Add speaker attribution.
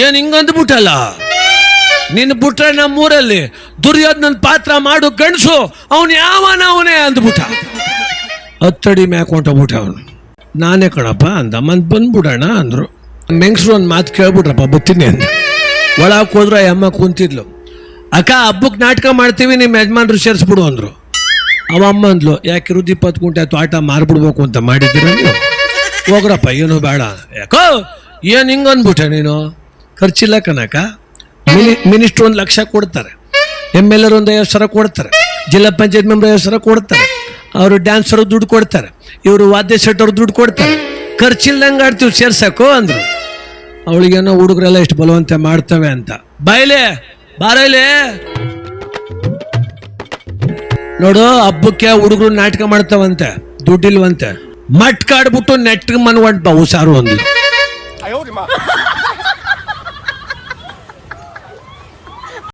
Speaker 1: ಏನ್ ಹಿಂಗಂದ್ಬಿಟ್ಟಲ್ಲ, ನಿನ್ ಬಿಟ್ರೆ ನಮ್ಮೂರಲ್ಲಿ ದುರ್ಯೋಧನನ್ ಪಾತ್ರ ಮಾಡು ಗಂಡಸು ಅವನು ಅವನೇ ಅಂದ್ಬಿಟ್ಟ. ಹತ್ತಡಿ ಮ್ಯಾಕ್ ಹೊಂಟೋಗ್ಬಿಟ್ಟ ಅವನು. ನಾನೇ ಕಣಪ್ಪ ಅಂದ. ಬಂದ್ಬಿಡೋಣ ಅಂದ್ರು. ಮೆಂಗ್ಸ್ರು ಒಂದು ಮಾತು ಕೇಳ್ಬಿಟ್ರಪ್ಪ, ಬತ್ತೀನಿ ಅಂದ. ಒಳಗೆ ಹೋದ್ರು ಅಮ್ಮ ಕುಂತಿದ್ಲು. ಅಕ್ಕ ಹಬ್ಬಕ್ಕೆ ನಾಟಕ ಮಾಡ್ತೀವಿ, ನಿಮ್ಮ ಯಜಮಾನ್ರು ಸೇರಿಸ್ಬಿಡು ಅಂದ್ರು. ಅವ ಅಮ್ಮ ಅಂದ್ಲು, ಯಾಕೆ ಇರುದು 20 ಗುಂಟೆ ತೋಟ ಮಾರ್ಬಿಡ್ಬೇಕು ಅಂತ ಮಾಡಿದ್ದೀರ ನೀವು? ಹೋಗ್ರಪ್ಪ, ಏನು ಬೇಡ. ಯಾಕೋ ಏನು ಹಿಂಗಂದ್ಬಿಟ್ಟೆ ನೀನು? ಖರ್ಚಿಲ್ಲ ಕನಕ. ಮಿನಿಸ್ಟ್ರು 1 ಲಕ್ಷ ಕೊಡ್ತಾರೆ, MLA 50,000 ಕೊಡ್ತಾರೆ, ಜಿಲ್ಲಾ ಪಂಚಾಯತ್ ಮೆಂಬರ್ 50,000 ಕೊಡ್ತಾರೆ, ಅವರು ಡ್ಯಾನ್ಸರು ದುಡ್ಡು ಕೊಡ್ತಾರೆ, ಇವರು ವಾದ್ಯ ಸೆಟ್ಟವ್ರು ದುಡ್ಡು ಕೊಡ್ತಾರೆ. ಖರ್ಚಿಲ್ದಂಗೆ ಆಡ್ತೀವಿ, ಸೇರ್ಸಕ್ಕೋ ಅಂದ್ರು. ಅವಳಿಗೇನೋ ಹುಡುಗರೆಲ್ಲ ಎಷ್ಟು ಬಲವಂತ ಮಾಡ್ತವೆ ಅಂತ. ಬಾಯ್ಲೆ ಬಾರೈಲೆ ನೋಡು, ಹಬ್ಬಕ್ಕೆ ಹುಡುಗರು ನಾಟಕ ಮಾಡ್ತಾವಂತೆ, ದುಡ್ಡಿಲ್ವಂತೆ. ಮಟ್ಕಾಡ್ಬಿಟ್ಟು ನೆಟ್ಗೆ ಮನ್ವಂಟ ಹುಷಾರು ಅಂದ್ಲು.